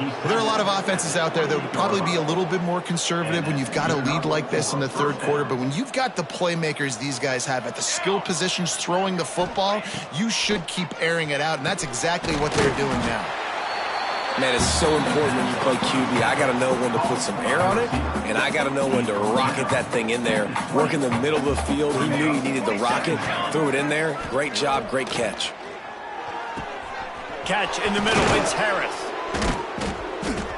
There are a lot of offenses out there that would probably be a little bit more conservative when you've got a lead like this in the 3rd quarter, but when you've got the playmakers these guys have at the skill positions throwing the football, you should keep airing it out, and that's exactly what they're doing now. Man, it's so important when you play QB. I got to know when to put some air on it, and I got to know when to rocket that thing in there. Work in the middle of the field. He knew he needed the rocket, threw it in there. Great job, great catch. Catch in the middle, it's Harris.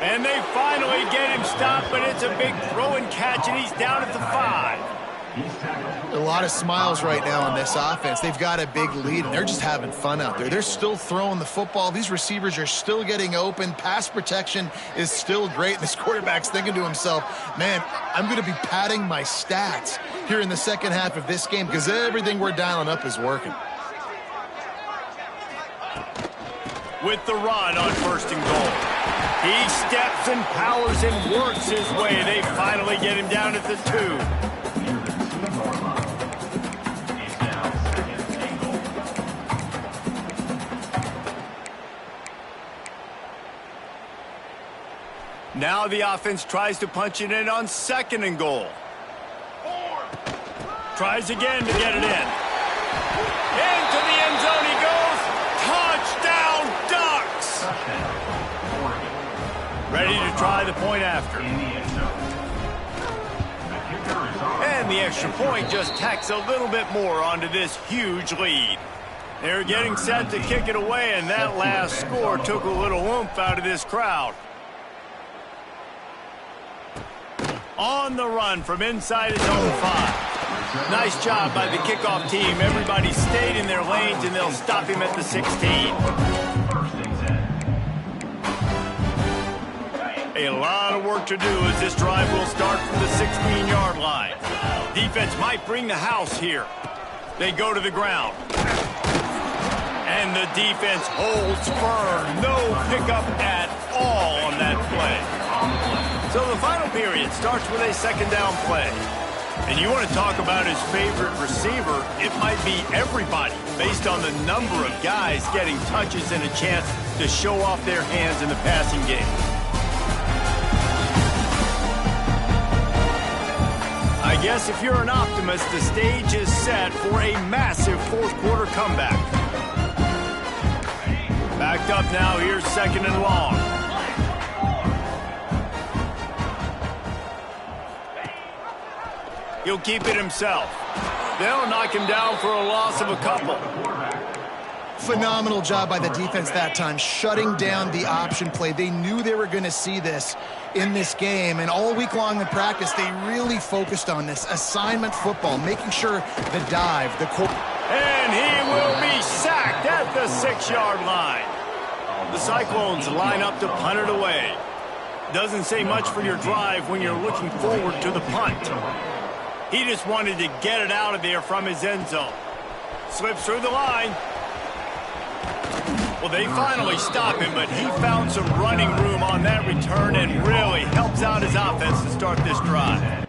And they finally get him stopped, but it's a big throw and catch, and he's down at the 5. A lot of smiles right now on this offense. They've got a big lead, and they're just having fun out there. They're still throwing the football. These receivers are still getting open. Pass protection is still great. This quarterback's thinking to himself, man, I'm going to be padding my stats here in the second half of this game because everything we're dialing up is working. With the run on 1st and goal. He steps and powers and works his way. They finally get him down at the 2. Now the offense tries to punch it in on 2nd and goal. Tries again to get it in. Into the end zone he goes. Touchdown, Ducks! Ready to try the point after. And the extra point just tacks a little bit more onto this huge lead. They're getting set to kick it away, and that last score took a little oomph out of this crowd. On the run from inside his own 5. Nice job by the kickoff team. Everybody stayed in their lanes, and they'll stop him at the 16. A lot of work to do as this drive will start from the 16-yard line. Defense might bring the house here. They go to the ground. And the defense holds firm. No pickup at all on that play. So the final period starts with a 2nd down play. And you want to talk about his favorite receiver, it might be everybody based on the number of guys getting touches and a chance to show off their hands in the passing game. I guess if you're an optimist, the stage is set for a massive 4th quarter comeback. Backed up now, here's 2nd and long. He'll keep it himself. They'll knock him down for a loss of a couple. Phenomenal job by the defense that time, shutting down the option play. They knew they were going to see this in this game, and all week long in practice, they really focused on this assignment football, making sure the dive, the and he will be sacked at the 6-yard line. The Cyclones line up to punt it away. Doesn't say much for your drive when you're looking forward to the punt. He just wanted to get it out of there from his end zone. Slips through the line. Well, they finally stop him, but he found some running room on that return and really helps out his offense to start this drive.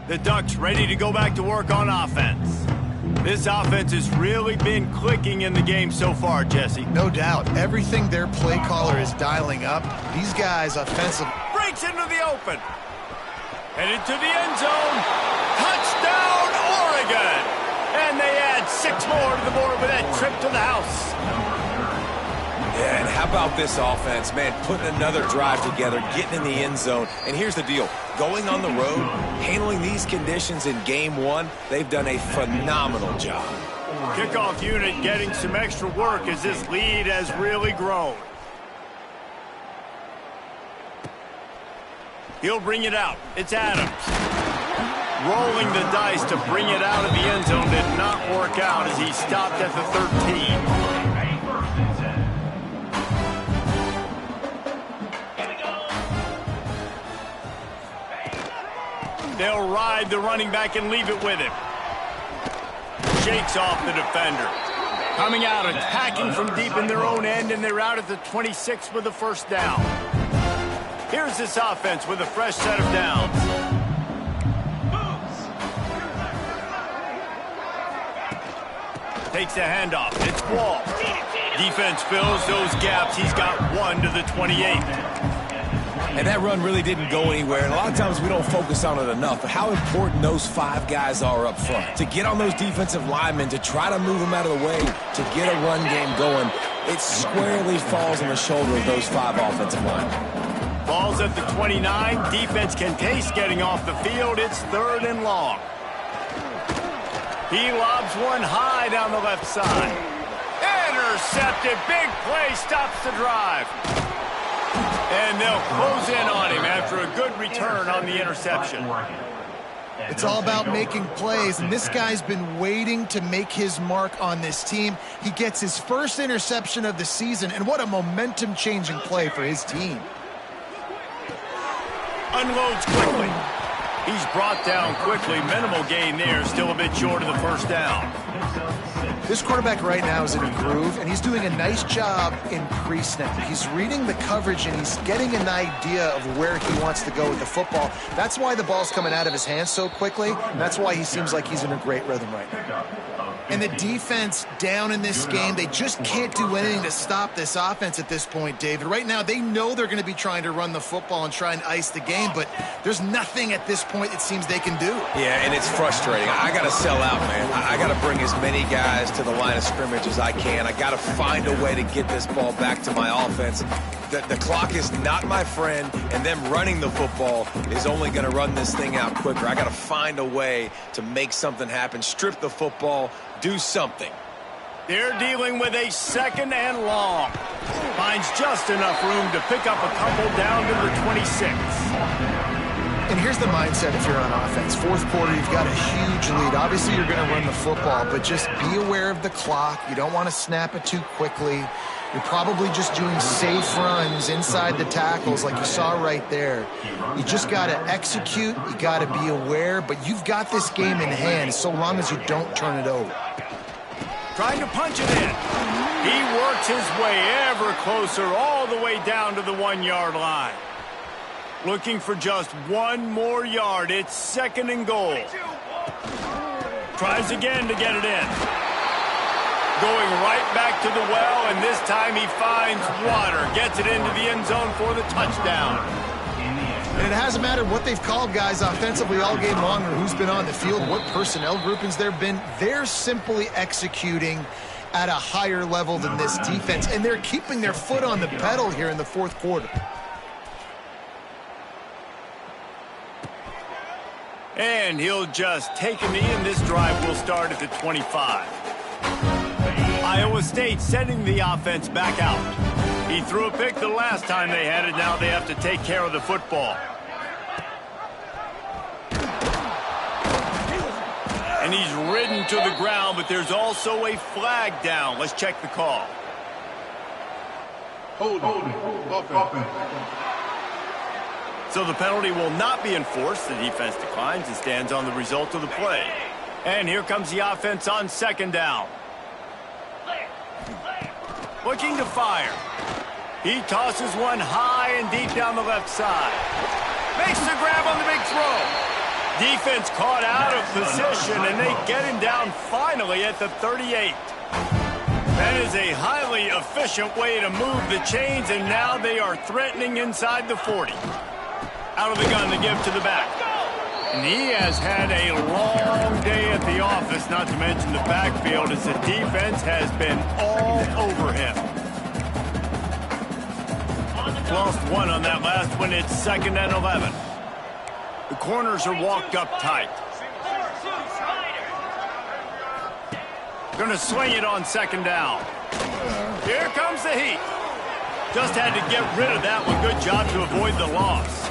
The Ducks ready to go back to work on offense. This offense has really been clicking in the game so far, Jesse. No doubt. Everything their play caller is dialing up, these guys offensive. Breaks into the open. Headed to the end zone. Touchdown, Oregon! And they add 6 more to the board with that trip to the house. Yeah, and how about this offense, man, putting another drive together, getting in the end zone. And here's the deal. Going on the road, handling these conditions in game 1, they've done a phenomenal job. Kickoff unit getting some extra work as this lead has really grown. He'll bring it out. It's Adams. Rolling the dice to bring it out of the end zone did not work out as he stopped at the 13. They'll ride the running back and leave it with him. Shakes off the defender. Coming out, attacking from deep in their own end, and they're out at the 26 with the first down. Here's this offense with a fresh set of downs. Takes the handoff. It's Wall. Defense fills those gaps. He's got 1 to the 28. And that run really didn't go anywhere. And a lot of times we don't focus on it enough. But how important those 5 guys are up front. To get on those defensive linemen, to try to move them out of the way, to get a run game going, it squarely falls on the shoulder of those 5 offensive linemen. Ball's at the 29. Defense can taste getting off the field. It's 3rd and long. He lobs one high down the left side. Intercepted. Big play stops the drive. And they'll close in on him after a good return on the interception. It's all about making plays, and this guy's been waiting to make his mark on this team. He gets his first interception of the season, and what a momentum-changing play for his team. Unloads quickly. He's brought down quickly. Minimal gain there. Still a bit short of the first down. This quarterback right now is in a groove, and he's doing a nice job in pre-snap. He's reading the coverage, and he's getting an idea of where he wants to go with the football. That's why the ball's coming out of his hands so quickly, and that's why he seems like he's in a great rhythm right now. And the defense down in this game, they just can't do anything to stop this offense at this point, David. Right now, they know they're going to be trying to run the football and try and ice the game, but there's nothing at this point it seems they can do. Yeah, and it's frustrating. I got to sell out, man. I got to bring as many guys to the line of scrimmage as I can. I got to find a way to get this ball back to my offense. The clock is not my friend, and them running the football is only going to run this thing out quicker. I got to find a way to make something happen, strip the football, do something. They're dealing with a 2nd and long. Finds just enough room to pick up a couple down to the 26. And here's the mindset if you're on offense. 4th quarter, you've got a huge lead. Obviously, you're going to run the football, but just be aware of the clock. You don't want to snap it too quickly. You're probably just doing safe runs inside the tackles like you saw right there. You just got to execute. You got to be aware, but you've got this game in hand so long as you don't turn it over. Trying to punch it in. He works his way ever closer all the way down to the 1-yard line. Looking for just 1 more yard. It's 2nd and goal. Tries again to get it in. Going right back to the well, and this time he finds water. Gets it into the end zone for the touchdown. And it hasn't mattered what they've called guys offensively all game long or who's been on the field, what personnel groupings there have been. They're simply executing at a higher level than this defense, and they're keeping their foot on the pedal here in the 4th quarter. And he'll just take a knee, and this drive will start at the 25. Iowa State sending the offense back out. He threw a pick the last time they had it. Now they have to take care of the football. And he's ridden to the ground, but there's also a flag down. Let's check the call. Hold on. So the penalty will not be enforced. The defense declines and stands on the result of the play. And here comes the offense on 2nd down. Looking to fire. He tosses one high and deep down the left side. Makes the grab on the big throw. Defense caught out of position, and they get him down finally at the 38. That is a highly efficient way to move the chains, and now they are threatening inside the 40. Out of the gun to give to the back. And he has had a long day at the office, not to mention the backfield, as the defense has been all over him. Lost 1 on that last one. It's 2nd and 11. The corners are walked up tight. Going to swing it on 2nd down. Here comes the heat. Just had to get rid of that one. Good job to avoid the loss.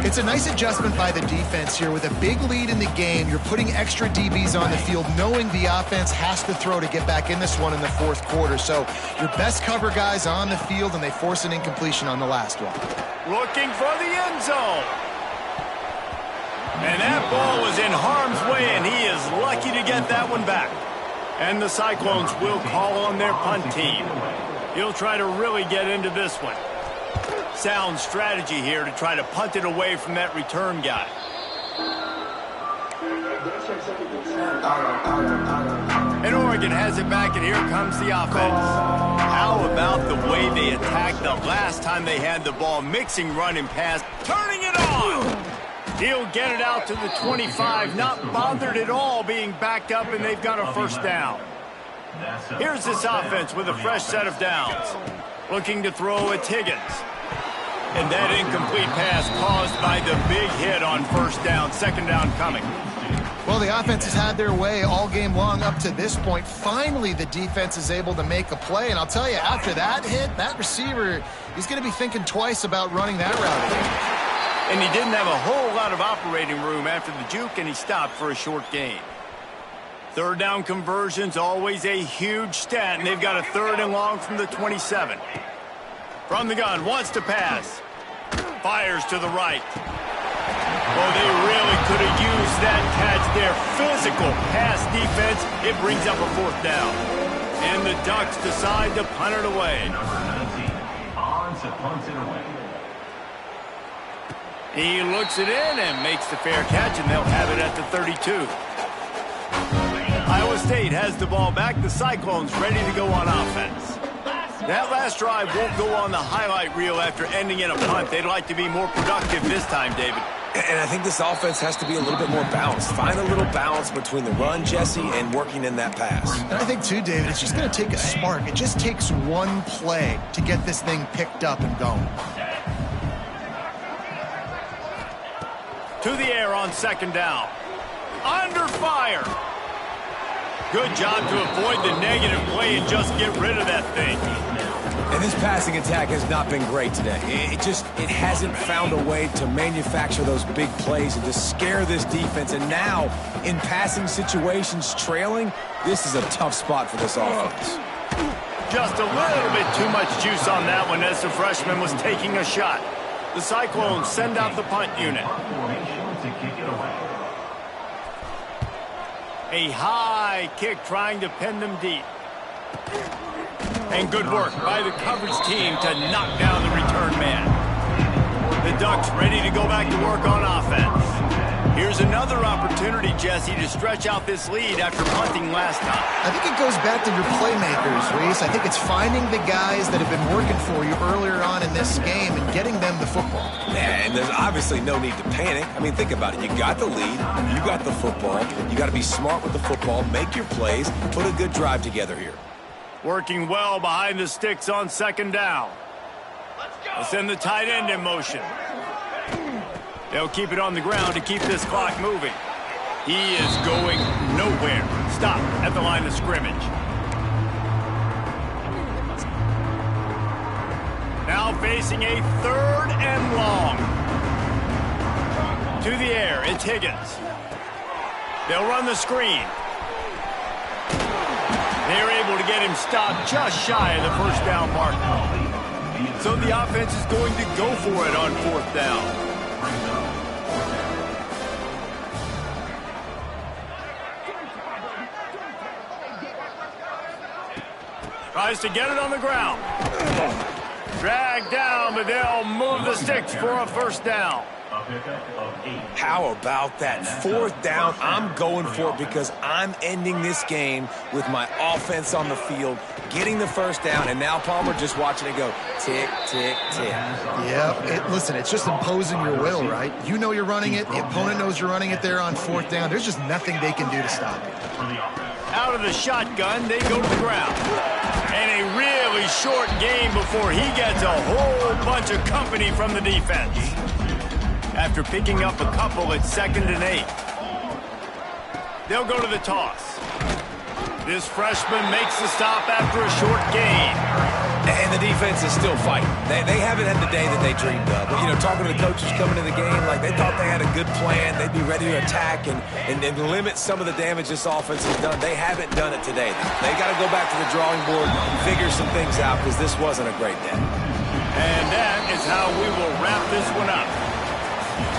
It's a nice adjustment by the defense here. With a big lead in the game, you're putting extra DBs on the field, knowing the offense has to throw to get back in this one in the 4th quarter. So your best cover guys on the field, and they force an incompletion on the last one. Looking for the end zone. And that ball was in harm's way, and he is lucky to get that one back. And the Cyclones will call on their punt team. He'll try to really get into this one. Sound strategy here to try to punt it away from that return guy. And Oregon has it back, and here comes the offense. How about the way they attacked the last time they had the ball, mixing run and pass, turning it on. He'll get it out to the 25, not bothered at all being backed up, and they've got a first down. Here's this offense with a fresh set of downs. Looking to throw at Higgins. And that incomplete pass caused by the big hit on first down. Second down coming. Well, the offense has had their way all game long up to this point. Finally, the defense is able to make a play. And I'll tell you, after that hit, that receiver, he's going to be thinking twice about running that route again. And he didn't have a whole lot of operating room after the juke, and he stopped for a short gain. Third down conversions, always a huge stat, and they've got a third and long from the 27. From the gun, wants to pass. Fires to the right. Oh, they really could have used that catch there. Physical pass defense. It brings up a fourth down. And the Ducks decide to punt it away. Number 19, Hans punts it away. He looks it in and makes the fair catch, and they'll have it at the 32. Iowa State has the ball back. The Cyclones ready to go on offense. That last drive won't go on the highlight reel after ending in a punt. They'd like to be more productive this time, David. And I think this offense has to be a little bit more balanced. Find a little balance between the run, Jesse, and working in that pass. And I think, too, David, it's just going to take a spark. It just takes one play to get this thing picked up and going. To the air on second down. Under fire. Good job to avoid the negative play and just get rid of that thing. And this passing attack has not been great today. It hasn't found a way to manufacture those big plays and to scare this defense. And now, in passing situations, trailing, this is a tough spot for this offense. Just a little bit too much juice on that one as the freshman was taking a shot. The Cyclones send out the punt unit. To kick it away. A high kick trying to pin them deep. And good work by the coverage team to knock down the return man. The Ducks ready to go back to work on offense. Here's another opportunity, Jesse, to stretch out this lead after punting last time. I think it goes back to your playmakers, Reese. I think it's finding the guys that have been working for you earlier on in this game and getting them the football. Yeah, and there's obviously no need to panic. I mean, think about it. You got the lead. You got the football. You got to be smart with the football, make your plays, put a good drive together here. Working well behind the sticks on second down. Let's send the tight end in motion. They'll keep it on the ground to keep this clock moving. He is going nowhere. Stop at the line of scrimmage. Now facing a third and long. To the air, it's Higgins. They'll run the screen. They're able to get him stopped just shy of the first down mark. So the offense is going to go for it on fourth down. Tries to get it on the ground. Dragged down, but they'll move the sticks for a first down. How about that? Fourth down, I'm going for it because I'm ending this game with my offense on the field, getting the first down, and now Palmer just watching it go tick, tick, tick. Yeah, listen, it's just imposing your will, right? You know you're running it. The opponent knows you're running it there on fourth down. There's just nothing they can do to stop it. Out of the shotgun, they go to the ground. And a really short game before he gets a whole bunch of company from the defense. After picking up a couple at 2nd and 8. They'll go to the toss. This freshman makes the stop after a short gain. And the defense is still fighting. They haven't had the day that they dreamed of. But, you know, talking to the coaches coming to the game, like they thought they had a good plan. They'd be ready to attack and limit some of the damage this offense has done. They haven't done it today. They got to go back to the drawing board and figure some things out because this wasn't a great day. And that is how we will wrap this one up.